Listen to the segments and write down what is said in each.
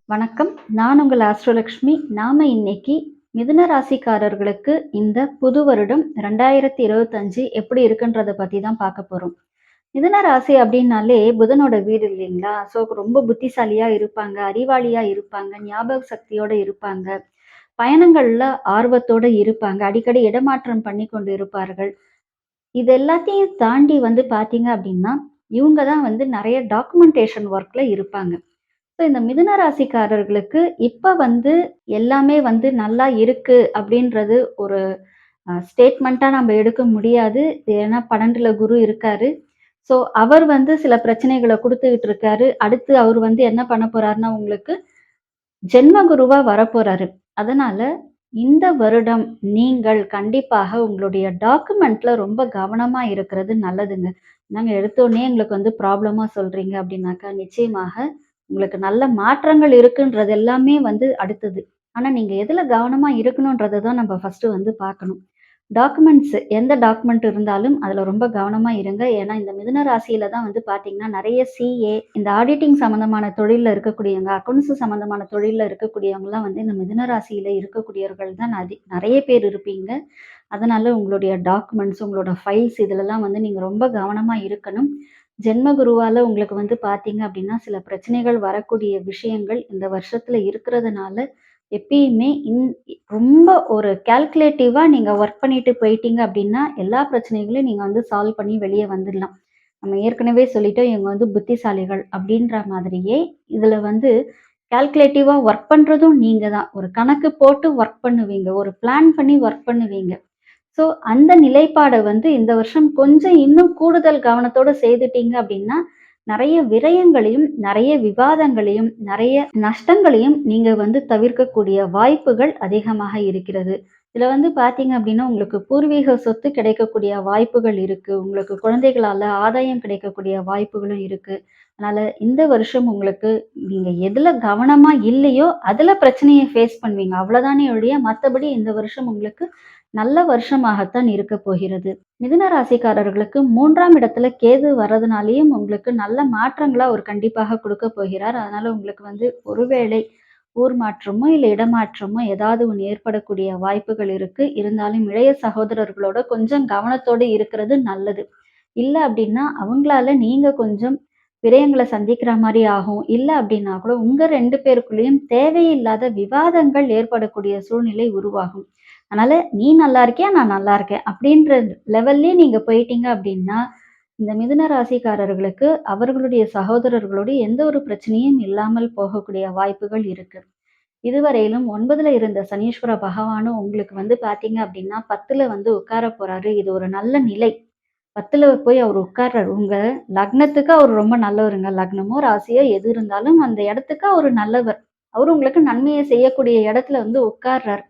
வணக்கம். நான் உங்கள் ஆஸ்ட்ரோலக்ஷ்மி. நாம இன்னைக்கு மிதுன ராசிக்காரர்களுக்கு இந்த புது வருடம் 2025 எப்படி இருக்குன்றத பத்தி தான் பார்க்க போறோம். மிதுன ராசி அப்படின்னாலே புதனோட வீடு இல்லைங்களா? ஸோ ரொம்ப புத்திசாலியா இருப்பாங்க, அறிவாளியா இருப்பாங்க, ஞாபக சக்தியோட இருப்பாங்க, பயணங்கள்ல ஆர்வத்தோட இருப்பாங்க, அடிக்கடி இடமாற்றம் பண்ணி கொண்டு இருப்பார்கள். இது எல்லாத்தையும் தாண்டி பார்த்தீங்க அப்படின்னா, இவங்க தான் நெறைய டாக்குமெண்டேஷன் ஒர்க்ல இருப்பாங்க. ஸோ இந்த மிதுன ராசிக்காரர்களுக்கு இப்ப எல்லாமே நல்லா இருக்கு அப்படின்றது ஒரு ஸ்டேட்மெண்ட்டா நம்ம எடுக்க முடியாது. ஏன்னா 12ல குரு இருக்காரு. ஸோ அவர் சில பிரச்சனைகள குடுத்துக்கிட்டு இருக்காரு. அடுத்து அவர் என்ன பண்ண போறாருன்னா, உங்களுக்கு ஜென்ம குருவா வரப்போறாரு. அதனால இந்த வருடம் நீங்கள் கண்டிப்பாக உங்களுடைய டாக்குமெண்ட்ல ரொம்ப கவனமா இருக்கிறது நல்லதுங்க. என்னங்க எடுத்தோனே எங்களுக்கு ப்ராப்ளமா சொல்றீங்க அப்படின்னாக்கா, நிச்சயமாக உங்களுக்கு நல்ல மாற்றங்கள் இருக்குன்றது எல்லாமே அடுத்தது. ஆனா நீங்க எதுல கவனமா இருக்கணும்ன்றத தான் நம்ம ஃபர்ஸ்ட்டு பார்க்கணும். டாக்குமெண்ட்ஸ் எந்த டாக்குமெண்ட் இருந்தாலும் அதுல ரொம்ப கவனமா இருங்க. ஏன்னா இந்த மிதுன ராசியில தான் பார்த்தீங்கன்னா, நெறைய சிஏ இந்த ஆடிட்டிங் சம்மந்தமான தொழில்ல இருக்கக்கூடியவங்க, அக்கவுண்ட்ஸ் சம்மந்தமான தொழில்ல இருக்கக்கூடியவங்கலாம் இந்த மிதுன ராசியில இருக்கக்கூடியவர்கள் தான் நெறைய பேர் இருப்பீங்க. அதனால உங்களுடைய டாக்குமெண்ட்ஸ், உங்களோட ஃபைல்ஸ் இதுலலாம் நீங்க ரொம்ப கவனமா இருக்கணும். ஜென்ம குருவால உங்களுக்கு பார்த்தீங்க அப்படின்னா, சில பிரச்சனைகள் வரக்கூடிய விஷயங்கள் இந்த வருஷத்துல இருக்கிறதுனால, எப்பயுமே ரொம்ப ஒரு கால்குலேட்டிவா நீங்க ஒர்க் பண்ணிட்டு போயிட்டீங்க அப்படின்னா, எல்லா பிரச்சனைகளையும் நீங்க சால்வ் பண்ணி வெளிய வந்துடலாம். நம்ம ஏற்கனவே சொல்லிட்டோம், இவங்க புத்திசாலிகள் அப்படின்ற மாதிரியே, இதுல கால்குலேட்டிவா ஒர்க் பண்றதும் நீங்க தான். ஒரு கணக்கு போட்டு ஒர்க் பண்ணுவீங்க. ஒரு பிளான் பண்ணி ஒர்க் பண்ணுவீங்க. ஸோ அந்த நிலைப்பாட இந்த வருஷம் கொஞ்சம் இன்னும் கூடுதல் கவனத்தோட செய்துட்டீங்க அப்படின்னா, நெறைய விரயங்களையும், நெறைய விவாதங்களையும், நெறைய நஷ்டங்களையும் நீங்க தவிர்க்கக்கூடிய வாய்ப்புகள் அதிகமாக இருக்கிறது. இதுல பார்த்தீங்க அப்படின்னா, உங்களுக்கு பூர்வீக சொத்து கிடைக்கக்கூடிய வாய்ப்புகள் இருக்கு. உங்களுக்கு குழந்தைகளால ஆதாயம் கிடைக்கக்கூடிய வாய்ப்புகளும் இருக்கு. அதனால இந்த வருஷம் உங்களுக்கு நீங்க எதுல கவனமா இல்லையோ, அதுல பிரச்சனைய ஃபேஸ் பண்ணுவீங்க. அவ்வளவுதானே ஒழிய, மத்தபடி இந்த வருஷம் உங்களுக்கு நல்ல வருஷமாகத்தான் இருக்க போகிறது. மிதுன ராசிக்காரர்களுக்கு 3ஆம் இடத்துல கேது வர்றதுனாலேயும் உங்களுக்கு நல்ல மாற்றங்கள அவர் கண்டிப்பாக குடுக்க போகிறார். அதனால உங்களுக்கு ஒருவேளை ஊர் மாற்றமோ, இல்ல இடமாற்றமோ ஏதாவது ஒண்ணு ஏற்படக்கூடிய வாய்ப்புகள் இருக்கு. இருந்தாலும் இளைய சகோதரர்களோட கொஞ்சம் கவனத்தோட இருக்கிறது நல்லது. இல்ல அப்படின்னா, அவங்களால நீங்க கொஞ்சம் விரயங்கள சந்திக்கிற மாரி ஆகும். இல்ல அப்படின்னா கூட உங்க 2 பேருக்குள்ளேயும் தேவையில்லாத விவாதங்கள் ஏற்படக்கூடிய சூழ்நிலை உருவாகும். அதனால நீ நல்லா இருக்கியா? நான் நல்லா இருக்கேன். அப்படின்ற லெவல்லயே நீங்க போயிட்டீங்க அப்படின்னா, இந்த மிதுன ராசிக்காரர்களுக்கு அவர்களுடைய சகோதரர்களோடு எந்த ஒரு பிரச்சனையும் இல்லாமல் போகக்கூடிய வாய்ப்புகள் இருக்கு. இதுவரையிலும் 9ல இருந்த சனீஸ்வர பகவானும் உங்களுக்கு பார்த்தீங்க அப்படின்னா, 10ல உட்கார போறாரு. இது ஒரு நல்ல நிலை. 10ல போய் அவர் உட்கார்றாரு. உங்க லக்னத்துக்கு அவர் ரொம்ப நல்லவருங்க. லக்னமோ, ராசியோ எது இருந்தாலும் அந்த இடத்துக்கு அவரு நல்லவர். அவரு உங்களுக்கு நன்மைய செய்யக்கூடிய இடத்துல உட்கார்றாரு.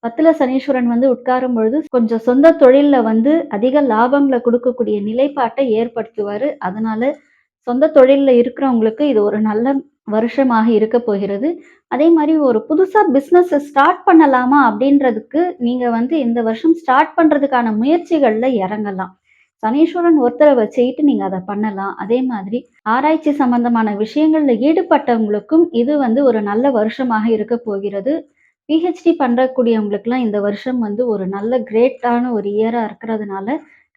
10ல சனீஸ்வரன் உட்காரும் பொழுது கொஞ்சம் சொந்த தொழில்ல அதிக லாபங்கள குடுக்கக்கூடிய நிலைப்பாட்டை ஏற்படுத்துவாரு. அதனால சொந்த தொழில்ல இருக்கிறவங்களுக்கு இது ஒரு நல்ல வருஷமாக இருக்க போகிறது. அதே மாரி ஒரு புதுசா பிசினஸ் ஸ்டார்ட் பண்ணலாமா அப்படின்றதுக்கு நீங்க இந்த வருஷம் ஸ்டார்ட் பண்றதுக்கான முயற்சிகள்ல இறங்கலாம். சனீஸ்வரன் ஒருத்தர வச்சுக்கிட்டு நீங்க அத பண்ணலாம். அதே மாதிரி ஆராய்ச்சி சம்பந்தமான விஷயங்கள்ல ஈடுபட்டவங்களுக்கும் இது ஒரு நல்ல வருஷமாக இருக்க போகிறது. பிஹெச்டி பண்றக்கூடியவங்களுக்குலாம் இந்த வருஷம் ஒரு நல்ல கிரேட்டான ஒரு இயரா இருக்கிறதுனால,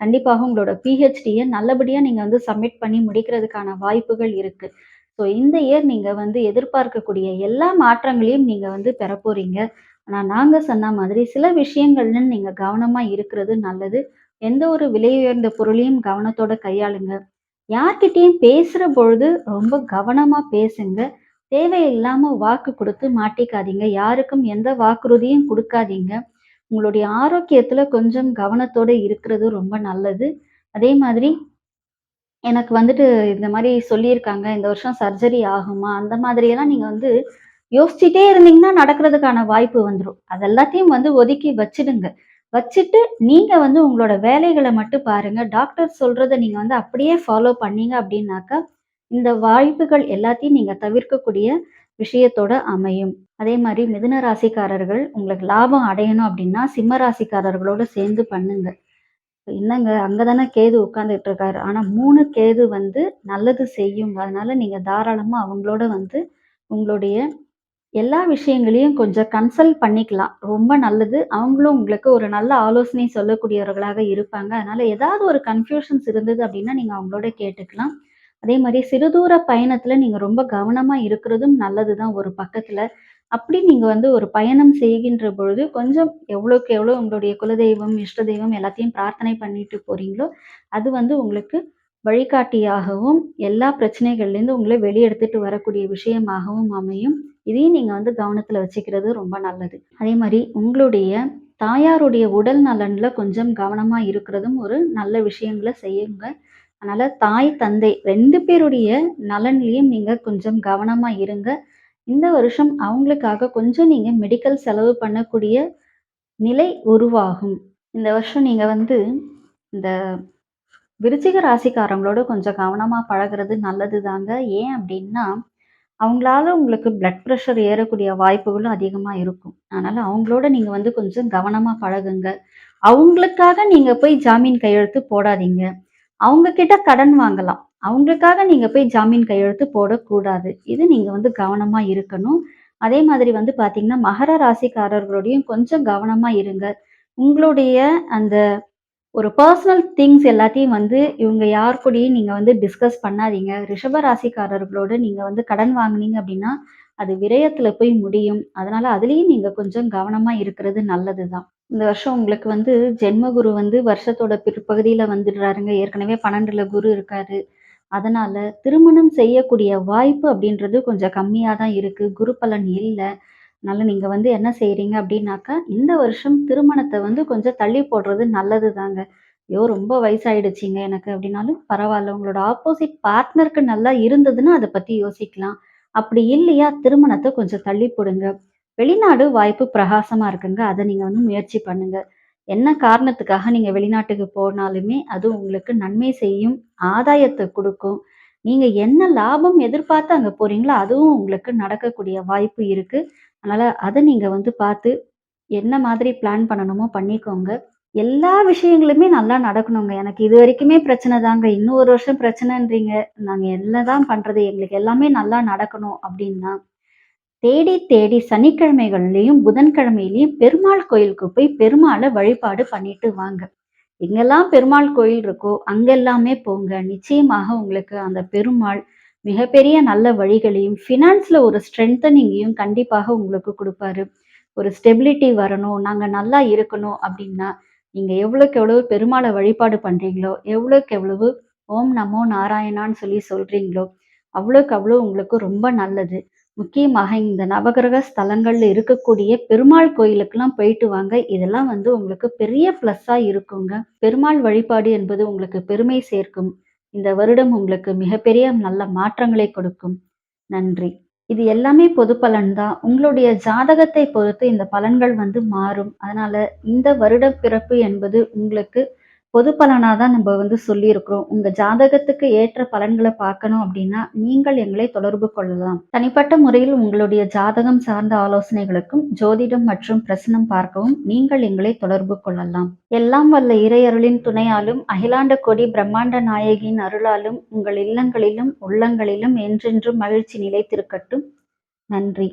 கண்டிப்பாக உங்களோட பிஹெச்டிய நல்லபடியா நீங்க சப்மிட் பண்ணி முடிக்கிறதுக்கான வாய்ப்புகள் இருக்கு. ஸோ இந்த இயர் நீங்க எதிர்பார்க்கக்கூடிய எல்லா மாற்றங்களையும் நீங்க பெறப்போறீங்க. ஆனா நாங்க சொன்ன மாதிரி சில விஷயங்கள்ல நீங்க கவனமா இருக்கிறது நல்லது. எந்த ஒரு விலை உயர்ந்த பொருளையும் கவனத்தோட கையாளுங்க. யார்கிட்டயும் பேசுற பொழுது ரொம்ப கவனமா பேசுங்க. தேவையில்லாம வாக்கு குடுத்து மாட்டிக்காதீங்க. யாருக்கும் எந்த வாக்குறுதியும் குடுக்காதீங்க. உங்களுடைய ஆரோக்கியத்துல கொஞ்சம் கவனத்தோட இருக்கிறது ரொம்ப நல்லது. அதே மாதிரி எனக்கு இந்த மாரி சொல்லியிருக்காங்க. இந்த வருஷம் சர்ஜரி ஆகுமா? அந்த மாதிரியெல்லாம் நீங்க யோசிச்சுட்டே இருந்தீங்கன்னா நடக்கிறதுக்கான வாய்ப்பு வந்துரும். அது எல்லாத்தையும் ஒதுக்கி வச்சுடுங்க. வச்சுட்டு நீங்க உங்களோட வேலைகள மட்டும் பாருங்க. டாக்டர் சொல்றத நீங்க அப்படியே ஃபாலோ பண்ணீங்க அப்படின்னாக்கா, இந்த வாய்ப்புகள் எல்லாத்தையும் நீங்க தவிர்க்கக்கூடிய விஷயத்தோட அமையும். அதே மாரி மிதுன ராசிக்காரர்கள் உங்களுக்கு லாபம் அடையணும் அப்படின்னா, சிம்ம ராசிக்காரர்களோட சேர்ந்து பண்ணுங்க. என்னங்க அங்க தானே கேது உட்கார்ந்துட்டு இருக்காரு. ஆனா 3 கேது நல்லது செய்யுங்க. அதனால நீங்க தாராளமா அவங்களோட உங்களுடைய எல்லா விஷயங்களையும் கொஞ்சம் கன்சல்ட் பண்ணிக்கலாம். ரொம்ப நல்லது. அவங்களும் உங்களுக்கு ஒரு நல்ல ஆலோசனை சொல்லக்கூடியவர்களாக இருப்பாங்க. அதனால ஏதாவது ஒரு கன்ஃப்யூஷன்ஸ் இருந்தது அப்படின்னா, நீங்க அவங்களோட கேட்டுக்கலாம். அதே மாரி சிறுதூர பயணத்தில நீங்க ரொம்ப கவனமா இருக்கிறதும் நல்லது தான் ஒரு பக்கத்தில. அப்படி நீங்க வந்து ஒரு பயணம் செய்கின்ற பொழுது, கொஞ்சம் எவ்வளோக்கு எவ்வளோ உங்களுடைய குலதெய்வம், இஷ்ட தெய்வம் எல்லாத்தையும் பிரார்த்தனை பண்ணிட்டு போறீங்களோ, அது வந்து உங்களுக்கு வழிகாட்டியாகவும், எல்லா பிரச்சனைகள்லேருந்து உங்கள வெளிய எடுத்துட்டு வரக்கூடிய விஷயமாகவும் அமையும். இதையும் நீங்க வந்து கவனத்துல வச்சுக்கிறது ரொம்ப நல்லது. அதே மாரி உங்களுடைய தாயாருடைய உடல் நலன்ல கொஞ்சம் கவனமா இருக்கிறதும் ஒரு நல்ல விஷயங்கள செய்யுங்க. அதனால தாய், தந்தை 2 பேருடைய நலன்லயும் நீங்க கொஞ்சம் கவனமா இருங்க. இந்த வருஷம் அவங்களுக்காக கொஞ்சம் நீங்க மெடிக்கல் செலவு பண்ணக்கூடிய நிலை உருவாகும். இந்த வருஷம் நீங்க வந்து இந்த விருச்சிக ராசிக்காரங்களோட கொஞ்சம் கவனமா பழகுறது நல்லது தாங்க. ஏன் அப்டின்னா, அவங்களால உங்களுக்கு பிளட் பிரஷர் ஏறக்கூடிய வாய்ப்புகளும் அதிகமா இருக்கும். அதனால அவங்களோட நீங்க வந்து கொஞ்சம் கவனமா பழகுங்க. அவங்களுக்காக நீங்க போய் ஜாமீன் கையெழுத்து போடாதீங்க. அவங்க கிட்ட கடன் வாங்கலாம். அவங்களுக்காக நீங்க போய் ஜாமீன் கையெழுத்து போடக்கூடாது. இது நீங்க வந்து கவனமா இருக்கணும். அதே மாதிரி வந்து பார்த்தீங்கன்னா, மகர ராசிக்காரர்களோடையும் கொஞ்சம் கவனமா இருங்க. உங்களுடைய அந்த ஒரு பர்சனல் திங்ஸ் எல்லாத்தையும் வந்து இவங்க யார் கூடயும் நீங்க வந்து டிஸ்கஸ் பண்ணாதீங்க. ரிஷப ராசிக்காரர்களோட நீங்க வந்து கடன் வாங்குனீங்க அப்படின்னா, அது விரயத்துல போய் முடியும். அதனால அதுலயும் நீங்க கொஞ்சம் கவனமா இருக்கிறது நல்லது தான். இந்த வருஷம் உங்களுக்கு வந்து ஜென்ம குரு வந்து வருஷத்தோட பிற்பகுதியில வந்துடுறாருங்க. ஏற்கனவே 12ல குரு இருக்காரு. அதனால திருமணம் செய்யக்கூடிய வாய்ப்பு அப்படின்றது கொஞ்சம் கம்மியா தான் இருக்கு. குரு பலன் இல்ல. அதனால நீங்க வந்து என்ன செய்றீங்க அப்படின்னாக்கா, இந்த வருஷம் திருமணத்த வந்து கொஞ்சம் தள்ளி போடுறது நல்லது தாங்க. ஐயோ! ரொம்ப வயசாயிடுச்சுங்க எனக்கு அப்படின்னாலும் பரவால்ல. உங்களோட ஆப்போசிட் பார்ட்னருக்கு நல்லா இருந்ததுன்னா, அத பத்தி யோசிக்கலாம். அப்படி இல்லையா, திருமணத்த கொஞ்சம் தள்ளி போடுங்க. வெளிநாடு வாய்ப்பு பிரகாசமா இருக்குங்க. அத நீங்க வந்து முயற்சி பண்ணுங்க. என்ன காரணத்துக்காக நீங்க வெளிநாட்டுக்கு போனாலுமே, அது உங்களுக்கு நன்மை செய்யும், ஆதாயத்த குடுக்கும். நீங்க என்ன லாபம் எதிர்பார்த்து அங்க போறீங்களோ, அதுவும் உங்களுக்கு நடக்கக்கூடிய வாய்ப்பு இருக்கு. அதனால அத நீங்க வந்து பார்த்து, என்ன மாதிரி பிளான் பண்ணணுமோ பண்ணிக்கோங்க. எல்லா விஷயங்களுமே நல்லா நடக்கணுங்க. எனக்கு இதுவரைக்குமே பிரச்சனை தாங்க. இன்னும் 1 வருஷம் பிரச்சனைன்றீங்க. நாங்க என்னதான் பண்றது? எங்களுக்கு எல்லாமே நல்லா நடக்கணும் அப்டின்னா, தேடி தேடி சனிக்கிழமைகள்லயும், புதன்கிழமையிலயும் பெருமாள் கோயிலுக்கு போய் பெருமாள வழிபாடு பண்ணிட்டு வாங்க. எங்கெல்லாம் பெருமாள் கோயில் இருக்கோ, அங்கெல்லாமே போங்க. நிச்சயமாக உங்களுக்கு அந்த பெருமாள் மிகப்பெரிய நல்ல வழிகளையும், ஃபினான்ஸ்ல ஒரு ஸ்ட்ரெங்தனிங்கையும் கண்டிப்பாக உங்களுக்கு குடுப்பாரு. ஒரு ஸ்டெபிலிட்டி வரணும், நாங்க நல்லா இருக்கணும் அப்டின்னா, நீங்க எவ்வளவுக்கு எவ்வளவு பெருமாள வழிபாடு பண்றீங்களோ, எவ்வளவுக்கு எவ்வளவு ஓம் நமோ நாராயணான்னு சொல்லி சொல்றீங்களோ, அவ்வளவுக்கு அவ்வளவு உங்களுக்கு ரொம்ப நல்லது. முக்கியமாக இந்த நவகிரக ஸ்தலங்கள்ல இருக்கக்கூடிய பெருமாள் கோயிலுக்கெல்லாம் போயிட்டு வாங்க. இதெல்லாம் வந்து உங்களுக்கு பெரிய ப்ளஸ்ஸா இருக்குங்க. பெருமாள் வழிபாடு என்பது உங்களுக்கு பெருமை சேர்க்கும். இந்த வருடம் உங்களுக்கு மிகப்பெரிய நல்ல மாற்றங்களை கொடுக்கும். நன்றி. இது எல்லாமே பொது பலன் தான். உங்களுடைய ஜாதகத்தை பொறுத்து இந்த பலன்கள் வந்து மாறும். அதனால இந்த வருட பிறப்பு என்பது உங்களுக்கு பொது பலனா தான் நம்ம வந்து சொல்லியிருக்கிறோம். உங்க ஜாதகத்துக்கு ஏற்ற பலன்கள பார்க்கணும் அப்படின்னா, நீங்கள் எங்களை தொடர்பு கொள்ளலாம். தனிப்பட்ட முறையில் உங்களுடைய ஜாதகம் சார்ந்த ஆலோசனைகளுக்கும், ஜோதிடம் மற்றும் பிரசனம் பார்க்கவும் நீங்கள் எங்களை தொடர்பு கொள்ளலாம். எல்லாம் வல்ல இறையருளின் துணையாலும், அகிலாண்ட கோடி பிரம்மாண்ட நாயகியின் அருளாலும் உங்கள் இல்லங்களிலும், உள்ளங்களிலும் என்றென்றும் மகிழ்ச்சி நிலைத்திருக்கட்டும். நன்றி.